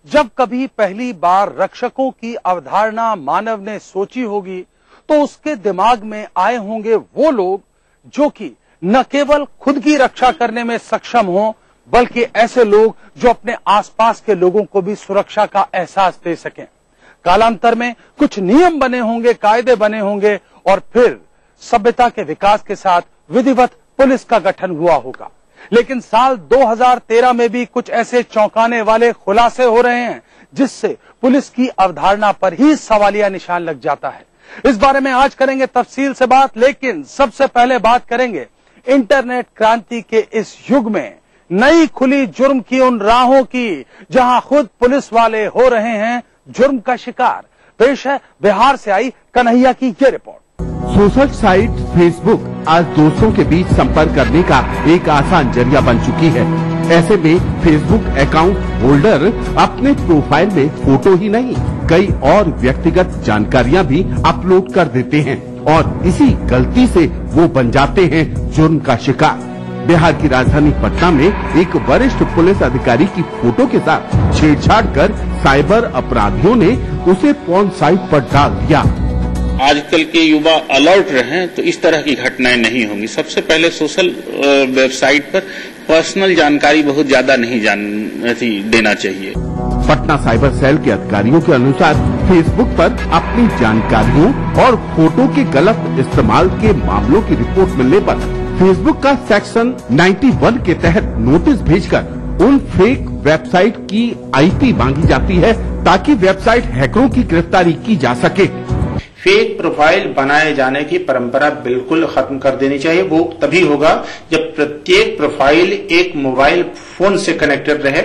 जब कभी पहली बार रक्षकों की अवधारणा मानव ने सोची होगी तो उसके दिमाग में आए होंगे वो लोग जो कि न केवल खुद की रक्षा करने में सक्षम हों, बल्कि ऐसे लोग जो अपने आसपास के लोगों को भी सुरक्षा का एहसास दे सकें। कालांतर में कुछ नियम बने होंगे, कायदे बने होंगे और फिर सभ्यता के विकास के साथ विधिवत पुलिस का गठन हुआ होगा। लेकिन साल 2013 में भी कुछ ऐसे चौंकाने वाले खुलासे हो रहे हैं जिससे पुलिस की अवधारणा पर ही सवालिया निशान लग जाता है। इस बारे में आज करेंगे तफसील से बात, लेकिन सबसे पहले बात करेंगे इंटरनेट क्रांति के इस युग में नई खुली जुर्म की उन राहों की जहां खुद पुलिस वाले हो रहे हैं जुर्म का शिकार। पेश है बिहार से आई कन्हैया की ये रिपोर्ट। सोशल साइट फेसबुक आज दोस्तों के बीच संपर्क करने का एक आसान जरिया बन चुकी है। ऐसे में फेसबुक अकाउंट होल्डर अपने प्रोफाइल में फोटो ही नहीं, कई और व्यक्तिगत जानकारियां भी अपलोड कर देते हैं और इसी गलती से वो बन जाते हैं जुर्म का शिकार। बिहार की राजधानी पटना में एक वरिष्ठ पुलिस अधिकारी की फोटो के साथ छेड़छाड़ कर साइबर अपराधियों ने उसे पॉर्न साइट पर डाल दिया। आजकल के युवा अलर्ट रहें तो इस तरह की घटनाएं नहीं होंगी। सबसे पहले सोशल वेबसाइट पर पर्सनल जानकारी बहुत ज्यादा नहीं देना चाहिए। पटना साइबर सेल के अधिकारियों के अनुसार फेसबुक पर अपनी जानकारियों और फोटो के गलत इस्तेमाल के मामलों की रिपोर्ट मिलने पर फेसबुक का सेक्शन 91 के तहत नोटिस भेजकर उन फेक वेबसाइट की IP मांगी जाती है ताकि वेबसाइट हैकरों की गिरफ्तारी की जा सके। फेक प्रोफाइल बनाए जाने की परंपरा बिल्कुल खत्म कर देनी चाहिए। वो तभी होगा जब प्रत्येक प्रोफाइल एक मोबाइल फोन से कनेक्टेड रहे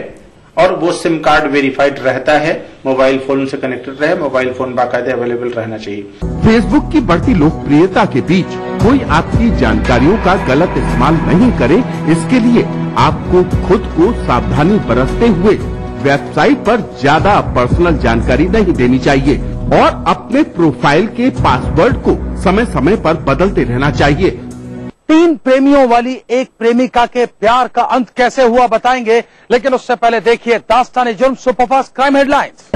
और वो सिम कार्ड वेरीफाइड रहता है, मोबाइल फोन से कनेक्टेड रहे, मोबाइल फोन बाकायदे अवेलेबल रहना चाहिए। फेसबुक की बढ़ती लोकप्रियता के बीच कोई आपकी जानकारियों का गलत इस्तेमाल नहीं करे, इसके लिए आपको खुद को सावधानी बरतते हुए वेबसाइट पर ज्यादा पर्सनल जानकारी नहीं देनी चाहिए और अपने प्रोफाइल के पासवर्ड को समय समय पर बदलते रहना चाहिए। 3 प्रेमियों वाली एक प्रेमिका के प्यार का अंत कैसे हुआ बताएंगे, लेकिन उससे पहले देखिए दास्तान जुर्म superfast crime headlines.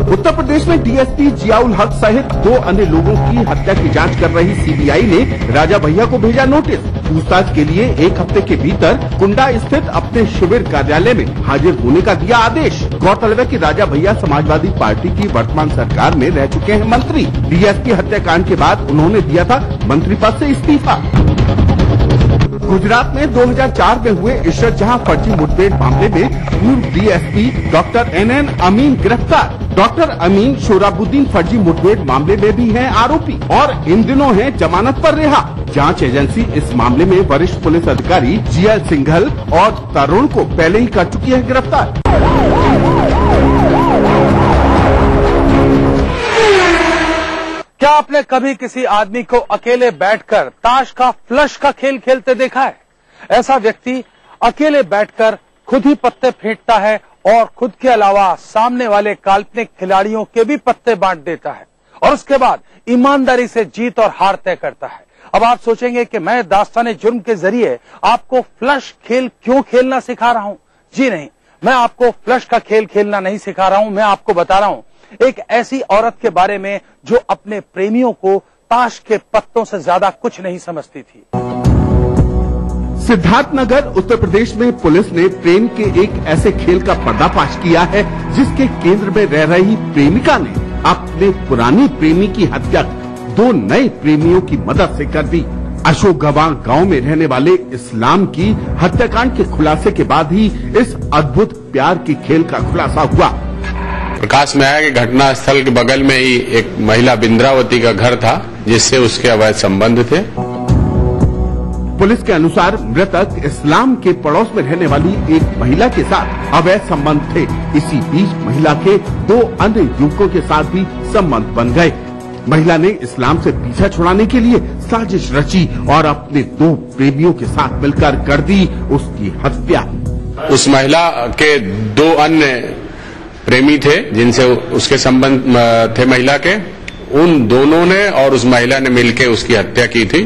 Uttar Pradesh में डीएसपी जियाउल हक सहित 2 अन्य लोगों की हत्या की जांच कर रही सीबीआई ने राजा भैया को भेजा नोटिस। पूछताछ के लिए 1 हफ्ते के भीतर कुंडा स्थित अपने शिविर कार्यालय में हाजिर होने का दिया आदेश। गौरतलब है कि राजा भैया समाजवादी पार्टी की वर्तमान सरकार में रह चुके हैं मंत्री। डीएसपी हत्याकांड के बाद उन्होंने दिया था मंत्री पद से इस्तीफा। गुजरात में 2004 में हुए इशरत जहां फर्जी मुठभेड़ मामले में पूर्व डीएसपी डॉक्टर NN अमीन गिरफ्तार। डॉक्टर अमीन शोराबुद्दीन फर्जी मुठभेड़ मामले में भी हैं आरोपी और इन दिनों हैं जमानत पर रिहा। जांच एजेंसी इस मामले में वरिष्ठ पुलिस अधिकारी GL सिंघल और तरुण को पहले ही कर चुकी है गिरफ्तार। क्या आपने कभी किसी आदमी को अकेले बैठकर ताश का फ्लश का खेल खेलते देखा है? ऐसा व्यक्ति अकेले बैठकर खुद ही पत्ते फेंटता है और खुद के अलावा सामने वाले काल्पनिक खिलाड़ियों के भी पत्ते बांट देता है और उसके बाद ईमानदारी से जीत और हार तय करता है। अब आप सोचेंगे कि मैं दास्तान जुर्म के जरिए आपको फ्लश खेल क्यों खेलना सिखा रहा हूं? जी नहीं, मैं आपको फ्लश का खेल खेलना नहीं सिखा रहा हूं। मैं आपको बता रहा हूं एक ऐसी औरत के बारे में जो अपने प्रेमियों को ताश के पत्तों से ज्यादा कुछ नहीं समझती थी। सिद्धार्थनगर उत्तर प्रदेश में पुलिस ने प्रेम के एक ऐसे खेल का पर्दाफाश किया है जिसके केंद्र में रह रही प्रेमिका ने अपने पुरानी प्रेमी की हत्या 2 नए प्रेमियों की मदद से कर दी। अशोकगवां गांव में रहने वाले इस्लाम की हत्याकांड के खुलासे के बाद ही इस अद्भुत प्यार के खेल का खुलासा हुआ। प्रकाश में आया कि घटना स्थल के बगल में ही एक महिला बिंद्रावती का घर था जिससे उसके अवैध संबंध थे। पुलिस के अनुसार मृतक इस्लाम के पड़ोस में रहने वाली एक महिला के साथ अवैध संबंध थे। इसी बीच महिला के 2 अन्य युवकों के साथ भी संबंध बन गए। महिला ने इस्लाम से पीछा छुड़ाने के लिए साजिश रची और अपने 2 प्रेमियों के साथ मिलकर कर दी उसकी हत्या। उस महिला के 2 अन्य प्रेमी थे जिनसे उसके संबंध थे महिला के, उन दोनों ने और उस महिला ने मिलकर उसकी हत्या की थी।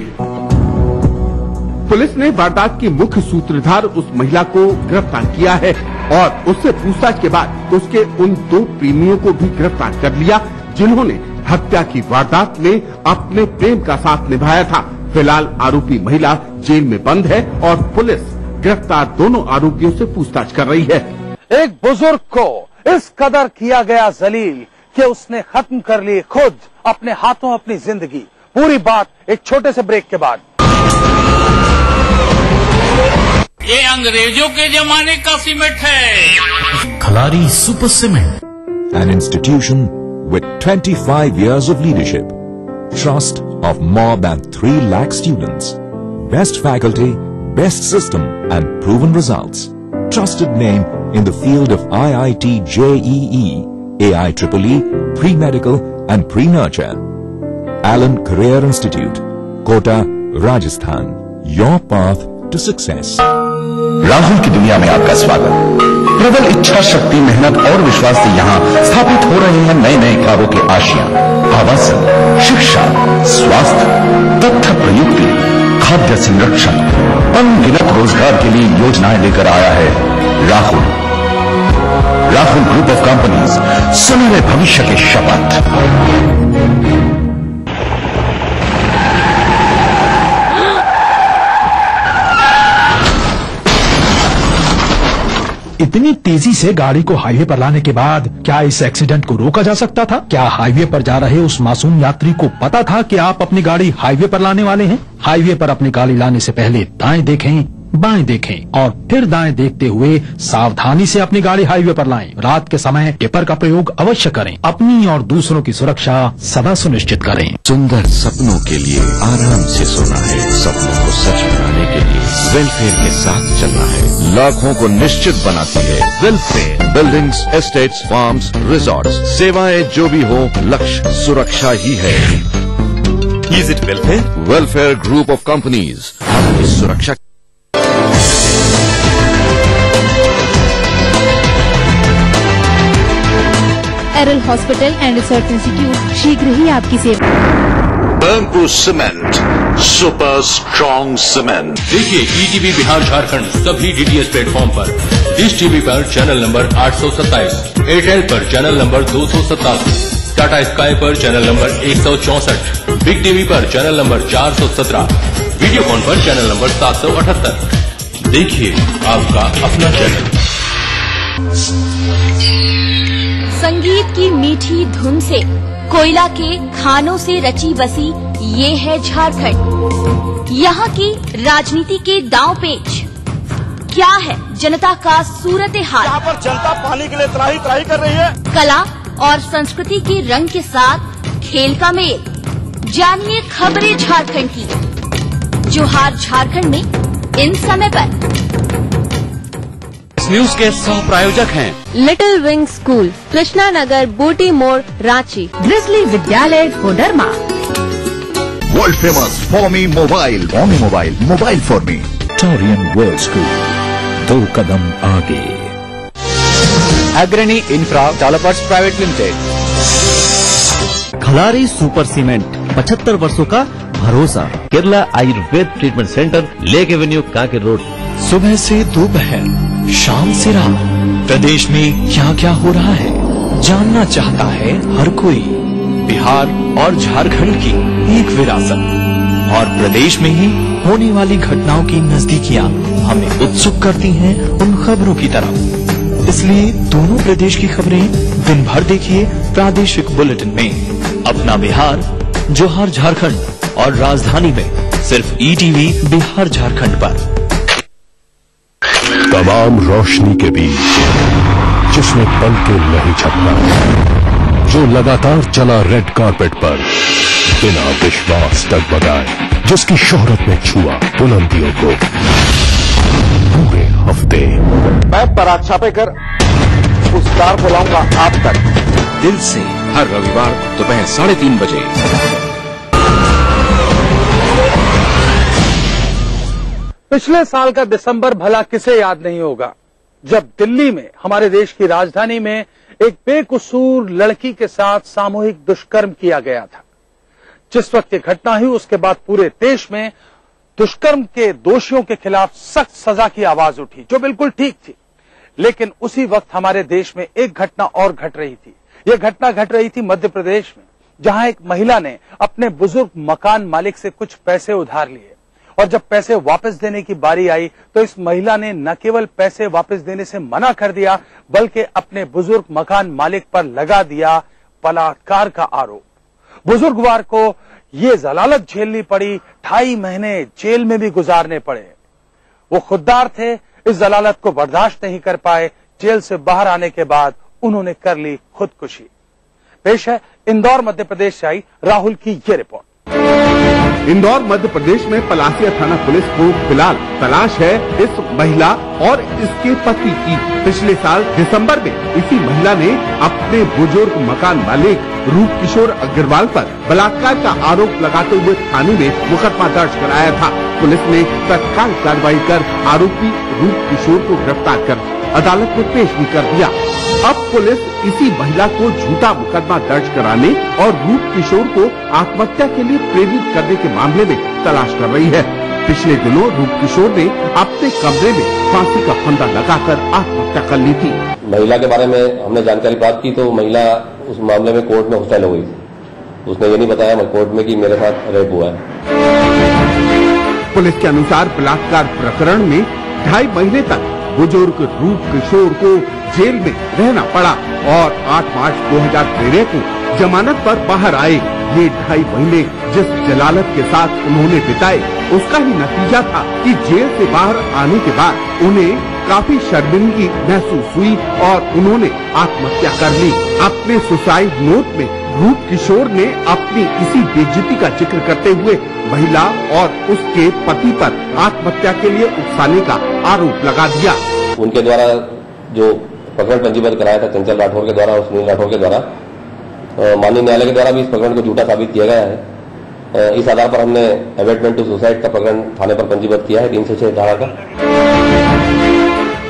पुलिस ने वारदात की मुख्य सूत्रधार उस महिला को गिरफ्तार किया है और उससे पूछताछ के बाद उसके उन 2 प्रेमियों को भी गिरफ्तार कर लिया जिन्होंने हत्या की वारदात में अपने प्रेम का साथ निभाया था। फिलहाल आरोपी महिला जेल में बंद है और पुलिस गिरफ्तार दोनों आरोपियों से पूछताछ कर रही है। एक बुजुर्ग को इस कदर किया गया जलील कि उसने खत्म कर ली खुद अपने हाथों अपनी जिंदगी। पूरी बात एक छोटे से ब्रेक के बाद। ये अंग्रेजों के जमाने का सीमेंट है। Khalari Super cement, an institution with 25 years of leadership, trust of more than 3 lakh students, best faculty, best system and proven results. Trusted name in the field of IIT JEE, AIEEE, pre-medical and pre-nurture. Allen Career Institute, Kota, Rajasthan. Your path to success. Rahul की दुनिया में आपका स्वागत। प्रबल इच्छा शक्ति, मेहनत और विश्वास से यहाँ स्थापित हो रहे हैं नए नए ख्वाबों के आशियां। आवासन, शिक्षा, स्वास्थ्य, तथ्य प्रयुक्ति, खाद्य संरक्षण, अनगिनत रोजगार के लिए योजनाएं लेकर आया है Rahul. Rahul Group of Companies, सुनहरे भविष्य के शपथ। इतनी तेजी से गाड़ी को हाईवे पर लाने के बाद क्या इस एक्सीडेंट को रोका जा सकता था? क्या हाईवे पर जा रहे उस मासूम यात्री को पता था कि आप अपनी गाड़ी हाईवे पर लाने वाले हैं? हाईवे पर अपनी गाड़ी लाने से पहले दाएं देखें, बाएं देखें और फिर दाएं देखते हुए सावधानी से अपनी गाड़ी हाईवे पर लाएं। रात के समय टिपर का प्रयोग अवश्य करें। अपनी और दूसरों की सुरक्षा सदा सुनिश्चित करें। सुंदर सपनों के लिए आराम से सोना है, सपनों को सच बनाने के लिए वेलफेयर के साथ चलना है। लाखों को निश्चित बनाती है welfare. Buildings, estates, farms, resorts, सेवाएं जो भी हो, लक्ष्य सुरक्षा ही है। Is it welfare? Welfare group of companies, आपकी सुरक्षा। एरल हॉस्पिटल एंड रिसर्च इंस्टीट्यूट शीघ्र ही आपकी सेवा। Burnpur cement, super strong cement. देखिए ईटीवी बिहार झारखंड सभी डीटीएच प्लेटफॉर्म पर, डिश टीवी पर चैनल नंबर 827, एयरटेल पर चैनल नंबर 287, टाटा स्काई पर चैनल नंबर 164, बिग टीवी पर चैनल नंबर 417, वीडियोकॉन पर चैनल नंबर 778। देखिए आपका अपना चैनल। संगीत की मीठी धुन से, कोयला के खानों से रची बसी ये है झारखंड। यहाँ की राजनीति के दांव पेच क्या है, जनता का सूरत हाल। यहाँ पर जनता पानी के लिए त्राही त्राही कर रही है। कला और संस्कृति के रंग के साथ खेल का मेल। जानिए खबरें झारखंड की। जोहार झारखंड में इन समय पर इस न्यूज के सह प्रायोजक हैं Little Wing School, Krishna Nagar, Booti Mor, Ranchi. Grizzly Vidyalaya, Koderma. World famous for me mobile, mobile for me. Torian World School, 2 कदम आगे। Agrani Infra Developers Private Limited. Khalari Super Cement, 75 वर्षों का भरोसा। Kerala Ayurveda Treatment Centre, Lake Avenue, Kanker Road. सुबह से दोपहर, शाम से रात, प्रदेश में क्या क्या हो रहा है जानना चाहता है हर कोई। बिहार और झारखंड की एक विरासत और प्रदेश में ही होने वाली घटनाओं की नजदीकियां हमें उत्सुक करती हैं उन खबरों की तरफ। इसलिए दोनों प्रदेश की खबरें दिन भर देखिए प्रादेशिक बुलेटिन में। अपना बिहार, जोहार झारखंड और राजधानी में सिर्फ ईटीवी बिहार झारखंड पर। तमाम रोशनी के बीच जिसने पल के नहीं झपका, जो लगातार चला रेड कारपेट पर बिना विश्वास डगमगाए, जिसकी शोहरत ने छुआ बुलंदियों को पूरे हफ्ते। मैं पराग छापेकर उस कार को लाऊंगा आप तक, दिल से, हर रविवार दोपहर 3:30 बजे। पिछले साल का दिसंबर भला किसे याद नहीं होगा, जब दिल्ली में, हमारे देश की राजधानी में, एक बेकसूर लड़की के साथ सामूहिक दुष्कर्म किया गया था। जिस वक्त ये घटना हुई उसके बाद पूरे देश में दुष्कर्म के दोषियों के खिलाफ सख्त सजा की आवाज उठी, जो बिल्कुल ठीक थी। लेकिन उसी वक्त हमारे देश में एक घटना और घट रही थी। यह घटना घट रही थी मध्य प्रदेश में, जहां एक महिला ने अपने बुजुर्ग मकान मालिक से कुछ पैसे उधार लिए और जब पैसे वापस देने की बारी आई तो इस महिला ने न केवल पैसे वापस देने से मना कर दिया, बल्कि अपने बुजुर्ग मकान मालिक पर लगा दिया बलात्कार का आरोप। बुजुर्गवार को ये जलालत झेलनी पड़ी, 2.5 महीने जेल में भी गुजारने पड़े। वो खुददार थे, इस जलालत को बर्दाश्त नहीं कर पाए। जेल से बाहर आने के बाद उन्होंने कर ली खुदकुशी। पेश है इंदौर मध्य प्रदेश से आई राहुल की ये रिपोर्ट। इंदौर मध्य प्रदेश में पलासिया थाना पुलिस को फिलहाल तलाश है इस महिला और इसके पति की। पिछले साल दिसंबर में इसी महिला ने अपने बुजुर्ग मकान मालिक रूप किशोर अग्रवाल पर बलात्कार का आरोप लगाते हुए थाने में मुकदमा दर्ज कराया था। पुलिस ने तत्काल कार्रवाई कर आरोपी रूप किशोर को गिरफ्तार कर अदालत में पेश भी कर दिया। अब पुलिस इसी महिला को झूठा मुकदमा दर्ज कराने और रूप किशोर को आत्महत्या के लिए प्रेरित करने के मामले में तलाश कर रही है। पिछले दिनों रूप किशोर ने अपने कमरे में फांसी का फंदा लगाकर आत्महत्या कर ली थी। महिला के बारे में हमने जानकारी प्राप्त की तो महिला उस मामले में कोर्ट में हॉस्टाइल हो गई थी। उसने ये नहीं बताया कोर्ट में कि मेरे साथ रेप हुआ है। पुलिस के अनुसार बलात्कार प्रकरण में 2.5 महीने तक बुजुर्ग रूप किशोर को जेल में रहना पड़ा और 8 मार्च 2013 को जमानत पर बाहर आए। ये 2.5 महीने जिस जलालत के साथ उन्होंने बिताए उसका ही नतीजा था कि जेल से बाहर आने के बाद उन्हें काफी शर्मिंदगी महसूस हुई और उन्होंने आत्महत्या कर ली। अपने सुसाइड नोट में रूप किशोर ने अपनी इसी बेइज्जती का जिक्र करते हुए महिला और उसके पति पर आत्महत्या के लिए उकसाने का आरोप लगा दिया। उनके द्वारा जो प्रकरण पंजीबद्ध कराया था चंचल राठौर के द्वारा और सुनील राठौर के द्वारा, माननीय न्यायालय के द्वारा भी इस प्रकरण को झूठा साबित किया गया है। इस आधार पर हमने अबेटमेंट टू सुसाइड का प्रकरण थाने पर पंजीबद्ध किया है 306 धारा का।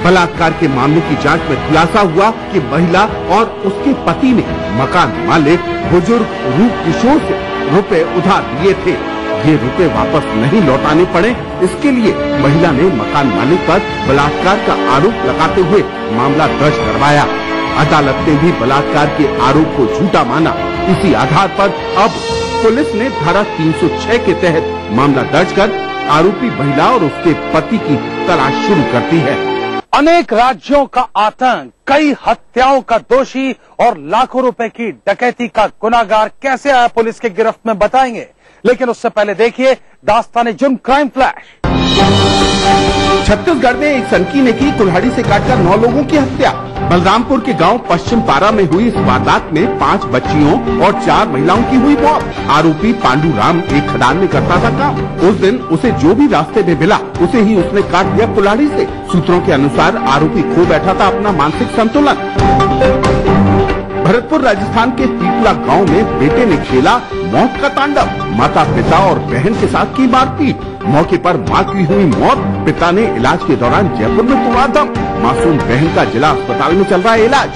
बलात्कार के मामले की जांच में खुलासा हुआ कि महिला और उसके पति ने मकान मालिक बुजुर्ग रूप किशोर से रुपए उधार लिए थे। ये रुपए वापस नहीं लौटाने पड़े, इसके लिए महिला ने मकान मालिक पर बलात्कार का आरोप लगाते हुए मामला दर्ज करवाया। अदालत ने भी बलात्कार के आरोप को झूठा माना। इसी आधार पर अब पुलिस ने धारा 306 के तहत मामला दर्ज कर आरोपी महिला और उसके पति की तलाश शुरू कर दी है। अनेक राज्यों का आतंक, कई हत्याओं का दोषी और लाखों रुपए की डकैती का गुनाहगार कैसे आया पुलिस के गिरफ्त में, बताएंगे। लेकिन उससे पहले देखिए दास्ताने जुर्म क्राइम फ्लैश। छत्तीसगढ़ में एक सनकी ने की कुल्हाड़ी से काटकर 9 लोगों की हत्या। बलरामपुर के गांव पश्चिम पारा में हुई इस वारदात में 5 बच्चियों और 4 महिलाओं की हुई मौत। आरोपी पांडू राम एक खदान में करता था काम। उस दिन उसे जो भी रास्ते में मिला उसे ही उसने काट दिया कुल्हाड़ी से। सूत्रों के अनुसार आरोपी खो बैठा था अपना मानसिक संतुलन। भरतपुर राजस्थान के पीपला गांव में बेटे ने खेला मौत का तांडव। माता पिता और बहन के साथ की मारपीट। मौके पर मां की हुई मौत, पिता ने इलाज के दौरान जयपुर में तोड़ा दम। मासूम बहन का जिला अस्पताल में चल रहा है इलाज।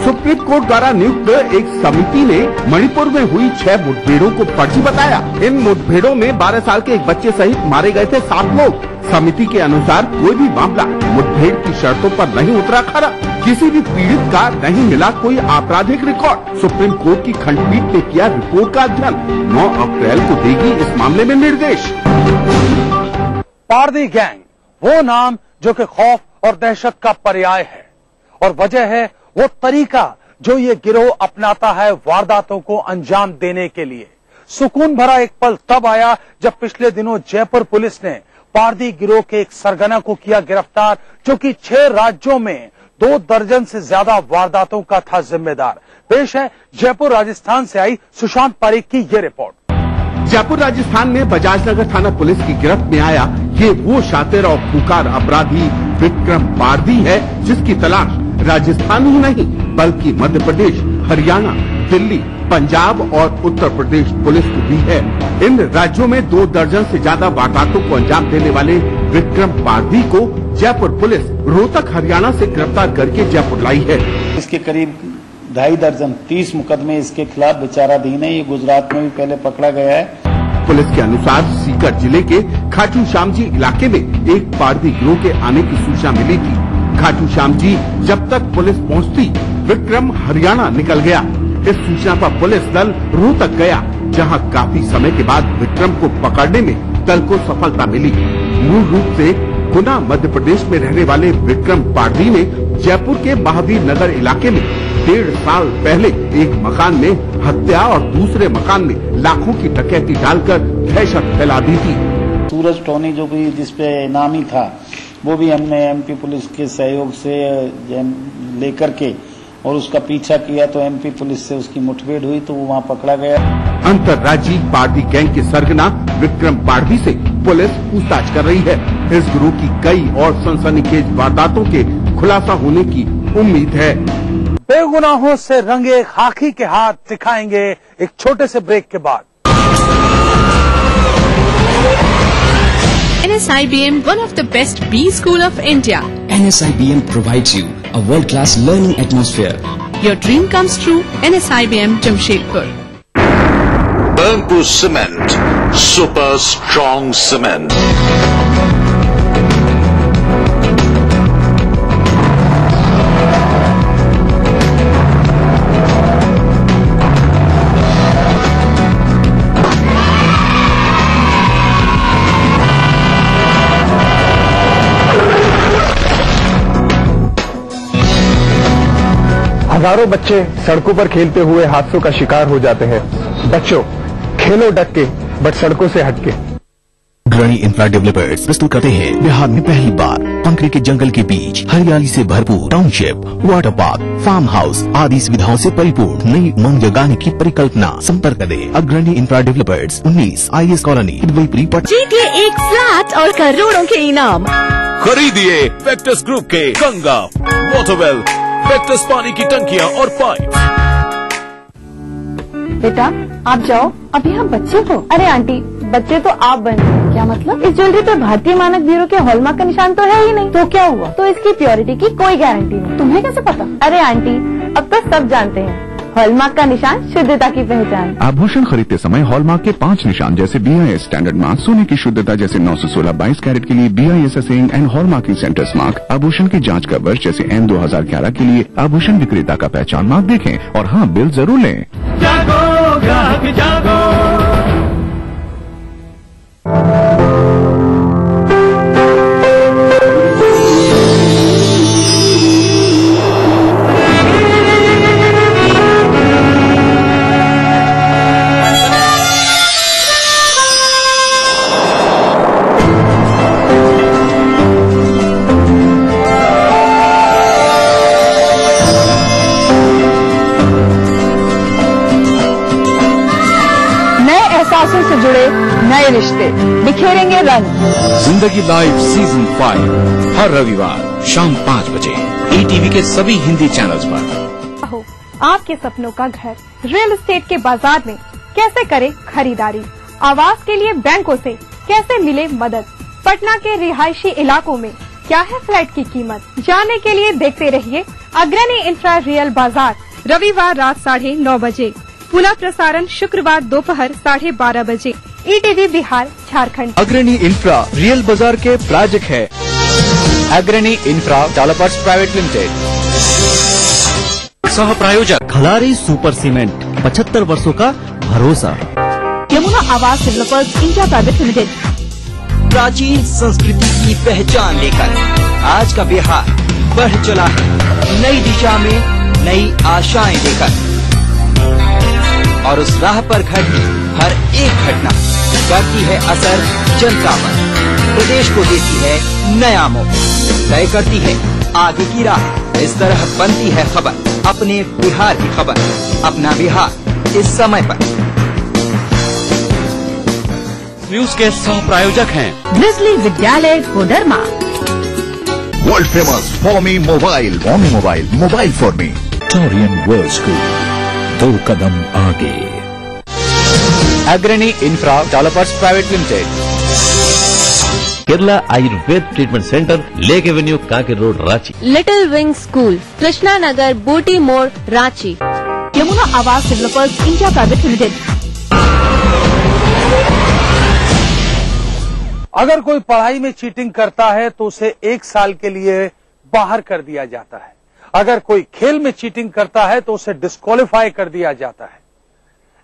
सुप्रीम कोर्ट द्वारा नियुक्त एक समिति ने मणिपुर में हुई 6 मुठभेड़ों को फर्जी बताया। इन मुठभेड़ों में 12 साल के एक बच्चे सहित मारे गए थे 7 लोग। समिति के अनुसार कोई भी मामला मुठभेड़ की शर्तों पर नहीं उतरा खरा। किसी भी पीड़ित का नहीं मिला कोई आपराधिक रिकॉर्ड। सुप्रीम कोर्ट की खंडपीठ ने किया रिपोर्ट का अध्ययन। 9 अप्रैल को देगी इस मामले में निर्देश। पारदी गैंग, वो नाम जो कि खौफ और दहशत का पर्याय है, और वजह है वो तरीका जो ये गिरोह अपनाता है वारदातों को अंजाम देने के लिए। सुकून भरा एक पल तब आया जब पिछले दिनों जयपुर पुलिस ने पारदी गिरोह के एक सरगना को किया गिरफ्तार, जो कि 6 राज्यों में 2 दर्जन से ज्यादा वारदातों का था जिम्मेदार। पेश है जयपुर राजस्थान से आई सुशांत पारीक की ये रिपोर्ट। जयपुर राजस्थान में बजाज नगर थाना पुलिस की गिरफ्त में आया ये वो शातिर और खुंखार अपराधी विक्रम पारदी है, जिसकी तलाश राजस्थान ही नहीं बल्कि मध्य प्रदेश, हरियाणा, दिल्ली, पंजाब और उत्तर प्रदेश पुलिस को भी है। इन राज्यों में 2 दर्जन से ज्यादा वारदातों को अंजाम देने वाले विक्रम पारदी को जयपुर पुलिस रोहतक, हरियाणा से गिरफ्तार करके जयपुर लाई है। इसके करीब 2.5 दर्जन 30 मुकदमे इसके खिलाफ विचाराधीन है। ये गुजरात में भी पहले पकड़ा गया है। पुलिस के अनुसार सीकर जिले के खाटू श्याम जी इलाके में एक पारधी गिरोह के आने की सूचना मिली थी। खाटू श्याम जी जब तक पुलिस पहुंचती, विक्रम हरियाणा निकल गया। इस सूचना पर पुलिस दल रोहतक गया, जहां काफी समय के बाद विक्रम को पकड़ने में दल को सफलता मिली। मूल रूप से गुना मध्य प्रदेश में रहने वाले विक्रम पारधी ने जयपुर के महावीर नगर इलाके में 1.5 साल पहले एक मकान में हत्या और दूसरे मकान में लाखों की डकैती डालकर दहशत फैला दी थी। सूरज टोनी जो भी जिसपे इनामी था, वो भी हमने एमपी पुलिस के सहयोग से लेकर के और उसका पीछा किया, तो एमपी पुलिस से उसकी मुठभेड़ हुई तो वो वहाँ पकड़ा गया। अंतर्राज्यीय पारधी गैंग के सरगना विक्रम पारधी से पुलिस पूछताछ कर रही है। इस गिरोह की कई और सनसनीखेज वारदातों के खुलासा होने की उम्मीद है। बेगुनाहों से रंगे खाकी के हाथ दिखाएंगे एक छोटे से ब्रेक के बाद। NSIBM, one of the best B school of India. NSIBM provides you a world-class learning atmosphere. Your dream comes true. NSIBM Jamshedpur. Burnpur Cement, super strong cement. हजारों बच्चे सड़कों पर खेलते हुए हादसों का शिकार हो जाते हैं। बच्चों, खेलो डट के, बट सड़कों से हटके। अग्रणी इंफ्रा डेवलपर्स प्रस्तुत करते हैं बिहार में पहली बार कंकरे के जंगल के बीच हरियाली से भरपूर township, water park, farm house आदि सुविधाओं से परिपूर्ण नई उमंग जगाने की परिकल्पना। संपर्क करें Agrani Infra Developers, 19 IS colony, Hidwaipuri, Patna. जीतिए एक फ्लैट और करोड़ों के इनाम। खरीदिए वेक्टस ग्रुप के गंगा, वाटरवेल, वेक्टस पानी की टंकियां और पाइप। बेटा आप जाओ, अभी हम बच्चे हो। अरे आंटी, बच्चे तो आप बने। क्या मतलब? इस ज्वेलरी पे भारतीय मानक ब्यूरो के हॉलमार्क का निशान तो है ही नहीं। तो क्या हुआ? तो इसकी प्योरिटी की कोई गारंटी नहीं। तुम्हें कैसे पता? अरे आंटी, अब तो सब जानते हैं, हॉलमार्क का निशान शुद्धता की पहचान। आभूषण खरीदते समय हॉलमार्क के 5 निशान जैसे BIS स्टैंडर्ड मार्क, सोने की शुद्धता जैसे 916 22 कैरेट के लिए BIS assaying and hallmarking centres mark, आभूषण की जांच का वर्ष जैसे N 2011 के लिए आभूषण विक्रेता का पहचान मार्क देखें और हाँ, बिल जरूर लें। जागो ग्राहक जागो। से जुड़े नए रिश्ते बिखेरेंगे रंग। जिंदगी लाइव सीजन 5 हर रविवार शाम 5 बजे ETV के सभी हिंदी चैनल्स पर। आपके सपनों का घर रियल एस्टेट के बाजार में कैसे करें खरीदारी, आवास के लिए बैंकों से कैसे मिले मदद, पटना के रिहायशी इलाकों में क्या है फ्लैट की कीमत, जानने के लिए देखते रहिए अग्रणी इंफ्रा रियल बाजार, रविवार रात 9:30 बजे, पुनः प्रसारण शुक्रवार दोपहर 12:30 बजे, ETV बिहार झारखंड। अग्रणी इंफ्रा रियल बाजार के प्रायोजक है अग्रणी इंफ्रा डेवलपर्स प्राइवेट लिमिटेड। सह प्रायोजक खलारी सुपर सीमेंट, 75 वर्षों का भरोसा। Yamuna Awas Developers India Private limited. प्राचीन संस्कृति की पहचान लेकर आज का बिहार बढ़ चला है नई दिशा में, नई आशाएं लेकर, और उस राह पर घटी हर एक घटना करती है असर जनता पर, प्रदेश को देती है नया मोड़, तय करती है आगे की राह। इस तरह बनती है खबर अपने बिहार की खबर, अपना बिहार इस समय पर। न्यूज के सह प्रायोजक हैं Grizzly Vidyalaya Koderma. World famous for me mobile, mobile for me. Torian World School, 2 कदम आगे। Agrani Infra Developers Private Limited. Kerala Ayurveda Treatment Centre, Lake Avenue, Kanker Road, Ranchi. Little Wing School, Krishna Nagar, Booti Mor, Ranchi. Yamuna Awas Developers India Private limited. अगर कोई पढ़ाई में चीटिंग करता है तो उसे 1 साल के लिए बाहर कर दिया जाता है। अगर कोई खेल में चीटिंग करता है तो उसे डिस्क्वालीफाई कर दिया जाता है।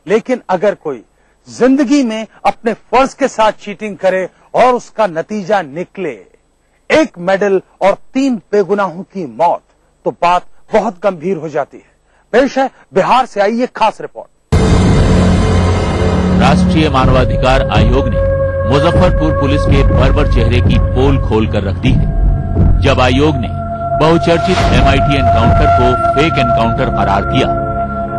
लेकिन अगर कोई जिंदगी में अपने फर्ज के साथ चीटिंग करे और उसका नतीजा निकले 1 मेडल और 3 बेगुनाहों की मौत, तो बात बहुत गंभीर हो जाती है। पेश है बिहार से आई एक खास रिपोर्ट। राष्ट्रीय मानवाधिकार आयोग ने मुजफ्फरपुर पुलिस के बर्बर चेहरे की पोल खोल कर रख दी है। जब आयोग ने बहुचर्चित MIT एनकाउंटर को फेक एनकाउंटर करार दिया,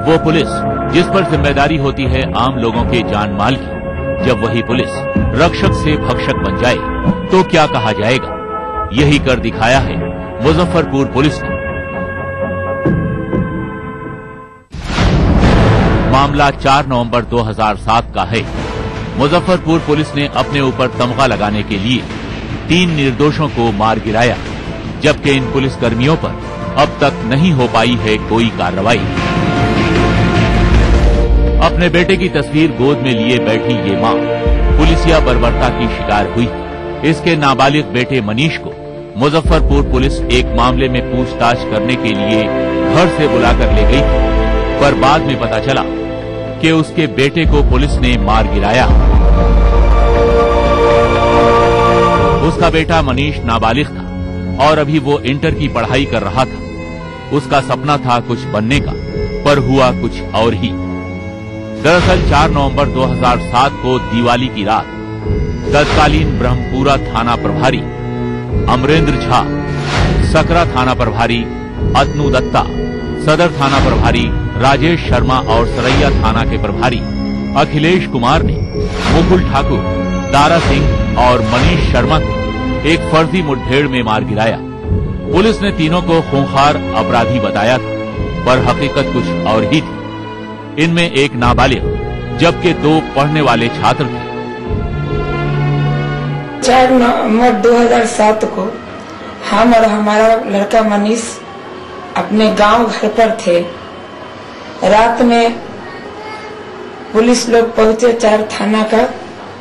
वो पुलिस जिस पर जिम्मेदारी होती है आम लोगों के जान माल की, जब वही पुलिस रक्षक से भक्षक बन जाए तो क्या कहा जाएगा? यही कर दिखाया है मुजफ्फरपुर पुलिस ने। मामला 4 नवंबर 2007 का है। मुजफ्फरपुर पुलिस ने अपने ऊपर तमगा लगाने के लिए 3 निर्दोषों को मार गिराया, जबकि इन पुलिसकर्मियों पर अब तक नहीं हो पाई है कोई कार्रवाई। अपने बेटे की तस्वीर गोद में लिए बैठी ये मां पुलिसिया बर्बरता की शिकार हुई। इसके नाबालिग बेटे मनीष को मुजफ्फरपुर पुलिस एक मामले में पूछताछ करने के लिए घर से बुलाकर ले गई थी, पर बाद में पता चला कि उसके बेटे को पुलिस ने मार गिराया। उसका बेटा मनीष नाबालिग था और अभी वो इंटर की पढ़ाई कर रहा था। उसका सपना था कुछ बनने का, पर हुआ कुछ और ही। दरअसल 4 नवंबर 2007 को दिवाली की रात तत्कालीन ब्रह्मपुरा थाना प्रभारी अमरेंद्र झा, सकरा थाना प्रभारी अतनु दत्ता, सदर थाना प्रभारी राजेश शर्मा और सरैया थाना के प्रभारी अखिलेश कुमार ने मुकुल ठाकुर, दारा सिंह और मनीष शर्मा को एक फर्जी मुठभेड़ में मार गिराया। पुलिस ने तीनों को खूंखार अपराधी बताया था, पर हकीकत कुछ और ही थी। इनमें एक नाबालिग जबकि 2 पढ़ने वाले छात्र थे। 4 नवंबर 2007 को हम और हमारा लड़का मनीष अपने गांव घर पर थे। रात में पुलिस लोग पहुंचे 4 थाना का।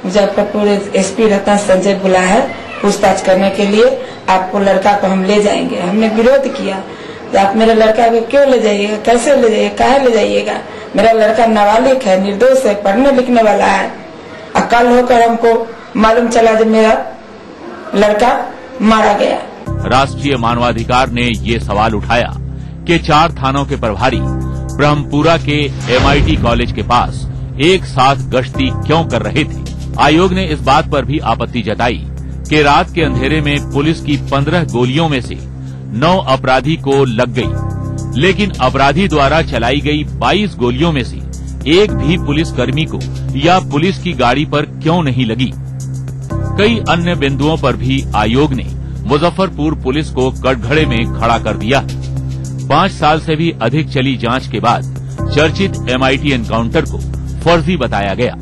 मुजफ्फरपुर SP रतन संजय बुलाया है पूछताछ करने के लिए, आपको लड़का को हम ले जाएंगे। हमने विरोध किया, आप मेरे लड़का को क्यों ले जाइएगा, कैसे ले जाइएगा, काहे ले जाइएगा? मेरा लड़का नाबालिग है, निर्दोष है, पढ़ने लिखने वाला है। अकल होकर हमको मालूम चला जब मेरा लड़का मारा गया। राष्ट्रीय मानवाधिकार ने ये सवाल उठाया कि 4 थानों के प्रभारी ब्रह्मपुरा के MIT कॉलेज के पास एक साथ गश्ती क्यों कर रहे थे। आयोग ने इस बात पर भी आपत्ति जताई कि रात के अंधेरे में पुलिस की 15 गोलियों में से 9 अपराधी को लग गई, लेकिन अपराधी द्वारा चलाई गई 22 गोलियों में से एक भी पुलिसकर्मी को या पुलिस की गाड़ी पर क्यों नहीं लगी। कई अन्य बिंदुओं पर भी आयोग ने मुजफ्फरपुर पुलिस को कटघरे में खड़ा कर दिया। 5 साल से भी अधिक चली जांच के बाद चर्चित MIT एनकाउंटर को फर्जी बताया गया।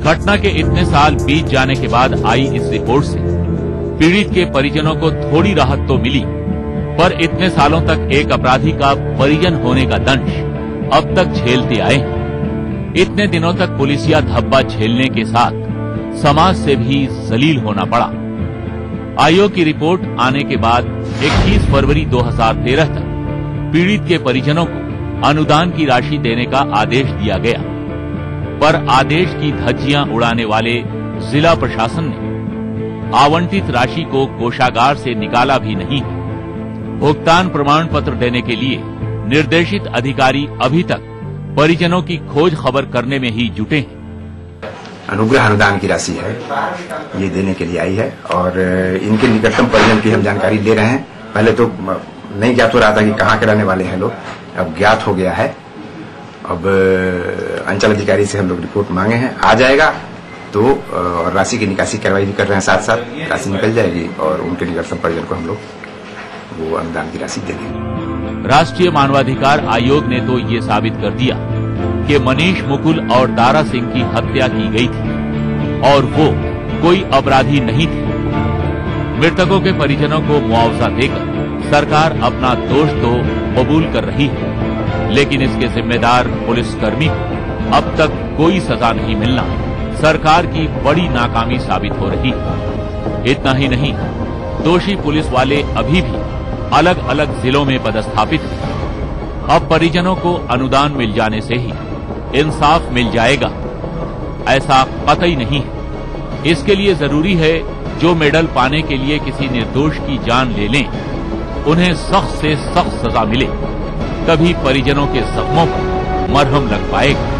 घटना के इतने साल बीत जाने के बाद आई इस रिपोर्ट से पीड़ित के परिजनों को थोड़ी राहत तो मिली, पर इतने सालों तक एक अपराधी का परिजन होने का दंश अब तक झेलते आए हैं। इतने दिनों तक पुलिसिया धब्बा झेलने के साथ समाज से भी जलील होना पड़ा। आयोग की रिपोर्ट आने के बाद 21 फरवरी 2013 तक पीड़ित के परिजनों को अनुदान की राशि देने का आदेश दिया गया, पर आदेश की धज्जियां उड़ाने वाले जिला प्रशासन ने आवंटित राशि को कोषागार से निकाला भी नहीं। भुगतान प्रमाण पत्र देने के लिए निर्देशित अधिकारी अभी तक परिजनों की खोज खबर करने में ही जुटे हैं। अनुग्रह अनुदान की राशि है, ये देने के लिए आई है और इनके निकटतम परिजन की हम जानकारी ले रहे हैं। पहले तो नहीं ज्ञात हो रहा था कि कहाँ के रहने वाले हैं लोग, अब ज्ञात हो गया है। अब अंचल अधिकारी से हम लोग रिपोर्ट मांगे हैं, आ जाएगा तो और राशि की निकासी कार्रवाई भी कर रहे हैं, साथ साथ राशि निकल जाएगी और उनके निकटतम परिजन को हम लोग वो अनुदान की राशि देंगे। राष्ट्रीय मानवाधिकार आयोग ने तो ये साबित कर दिया कि मनीष, मुकुल और दारा सिंह की हत्या की गई थी और वो कोई अपराधी नहीं थे। मृतकों के परिजनों को मुआवजा देकर सरकार अपना दोष तो कबूल कर रही है, लेकिन इसके जिम्मेदार पुलिसकर्मी को अब तक कोई सजा नहीं मिलना सरकार की बड़ी नाकामी साबित हो रही है। इतना ही नहीं, दोषी पुलिस वाले अभी भी अलग अलग जिलों में पदस्थापित हैं। अब परिजनों को अनुदान मिल जाने से ही इंसाफ मिल जाएगा, ऐसा कतई नहीं है। इसके लिए जरूरी है जो मेडल पाने के लिए किसी निर्दोष की जान ले लें, उन्हें सख्त से सख्त सजा मिले, तभी परिजनों के जख्मों पर मरहम लग पाएगा।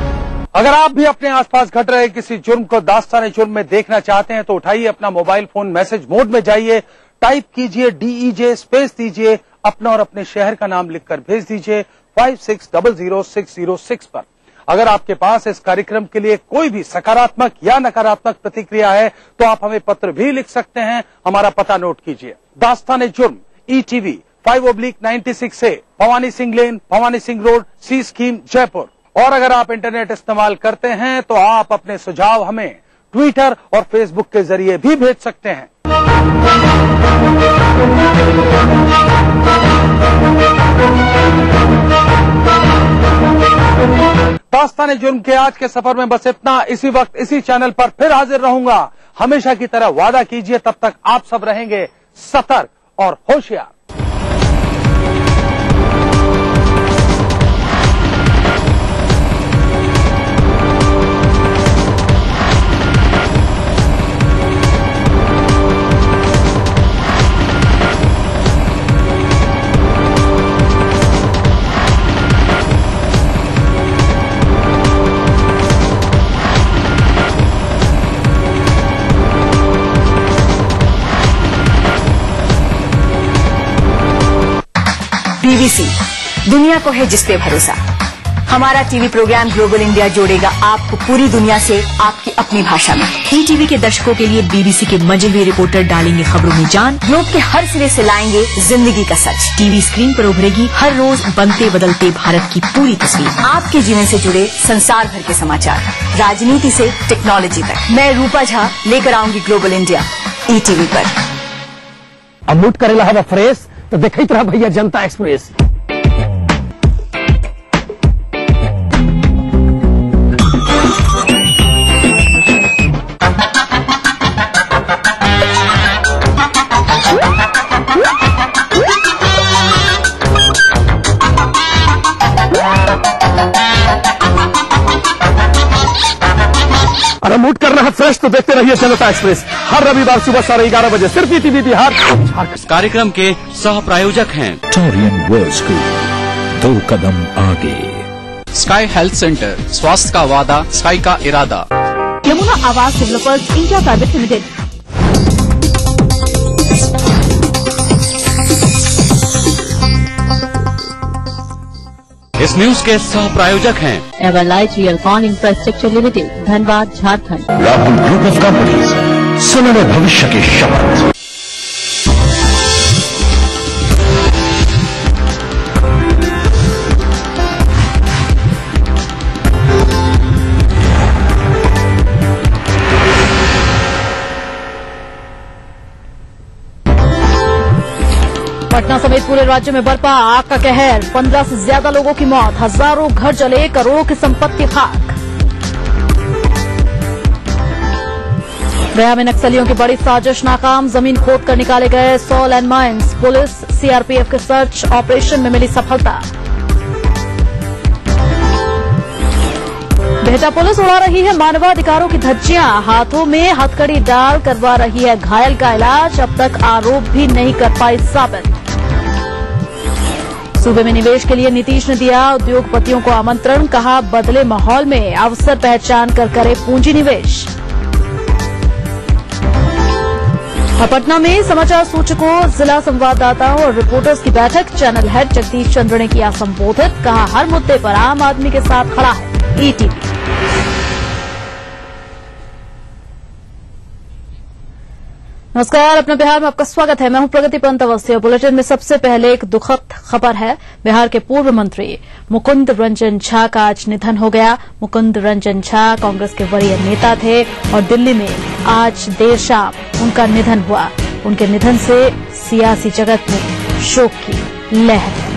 अगर आप भी अपने आसपास घट रहे किसी जुर्म को दास्ताने जुर्म में देखना चाहते हैं तो उठाइए अपना मोबाइल फोन, मैसेज मोड में जाइए, टाइप कीजिए DEJ, स्पेस दीजिए, अपना और अपने शहर का नाम लिखकर भेज दीजिए 56000606 पर। अगर आपके पास इस कार्यक्रम के लिए कोई भी सकारात्मक या नकारात्मक प्रतिक्रिया है तो आप हमें पत्र भी लिख सकते हैं। हमारा पता नोट कीजिए, दास्ताने जुर्म, ETV 5/96 A, Bhavani Singh lane, Bhavani Singh road, C scheme, Jaipur. और अगर आप इंटरनेट इस्तेमाल करते हैं तो आप अपने सुझाव हमें ट्विटर और फेसबुक के जरिए भी भेज सकते हैं। दास्ताने जुर्म के आज के सफर में बस इतना। इसी वक्त इसी चैनल पर फिर हाजिर रहूंगा। हमेशा की तरह वादा कीजिए, तब तक आप सब रहेंगे सतर्क और होशियार। BBC, दुनिया को है जिस पे भरोसा। हमारा टीवी प्रोग्राम ग्लोबल इंडिया जोड़ेगा आपको पूरी दुनिया से आपकी अपनी भाषा में। ETV के दर्शकों के लिए BBC के मजे हुए रिपोर्टर डालेंगे खबरों में जान, ग्लोब के हर सिरे से लाएंगे जिंदगी का सच। टीवी स्क्रीन पर उभरेगी हर रोज बनते बदलते भारत की पूरी तस्वीर। आपके जीवन से जुड़े संसार भर के समाचार, राजनीति से टेक्नोलॉजी तक। मैं रूपा झा लेकर आऊंगी ग्लोबल इंडिया ETV पर। अब मूड करेला हवा फ्रेश तो देखते रहा भैया जनता एक्सप्रेस। अरे मूड कर रहा फ्रेश तो देखते रहिए जनता एक्सप्रेस हर रविवार सुबह 11:30 बजे सिर्फ ETV बिहार। इस कार्यक्रम के सह प्रायोजक हैं टोरियन वर्ल्ड स्कूल, 2 कदम आगे। स्काई हेल्थ सेंटर, स्वास्थ्य का वादा, स्काई का इरादा। Yamuna Awas Developers India Private Limited. इस न्यूज के सह प्रायोजक हैं Everlight Realcon Infrastructure Limited, Dhanbad, Jharkhand. Rahul Group of Companies, सुनहरे भविष्य के शपथ। पटना समेत पूरे राज्य में बरपा आग का कहर, 15 से ज्यादा लोगों की मौत, हजारों घर जले, करोड़ों की संपत्ति खाक। गया में नक्सलियों की बड़ी साजिश नाकाम, जमीन खोद कर निकाले गए 100 लैंडमाइंस, पुलिस CRPF के सर्च ऑपरेशन में मिली सफलता। बेहटा पुलिस उड़ा रही है मानवाधिकारों की धज्जियां, हाथों में हथकड़ी डाल करवा रही है घायल का इलाज, अब तक आरोप भी नहीं कर पाई साबित। सूबे में निवेश के लिए नीतीश ने दिया उद्योगपतियों को आमंत्रण, कहा बदले माहौल में अवसर पहचान कर करे पूंजी निवेश। और पटना में समाचार सूचकों, जिला संवाददाताओं और रिपोर्टर्स की बैठक, चैनल हेड जगदीश चंद्र ने किया संबोधित, कहा हर मुद्दे पर आम आदमी के साथ खड़ा है ETV। नमस्कार, अपने बिहार में आपका स्वागत है। मैं हूं प्रगति पंत अवस्थी। बुलेटिन में सबसे पहले एक दुखद खबर है। बिहार के पूर्व मंत्री मुकुंद रंजन झा का आज निधन हो गया। मुकुंद रंजन झा कांग्रेस के वरीय नेता थे और दिल्ली में आज देर शाम उनका निधन हुआ। उनके निधन से सियासी जगत में शोक की लहर है।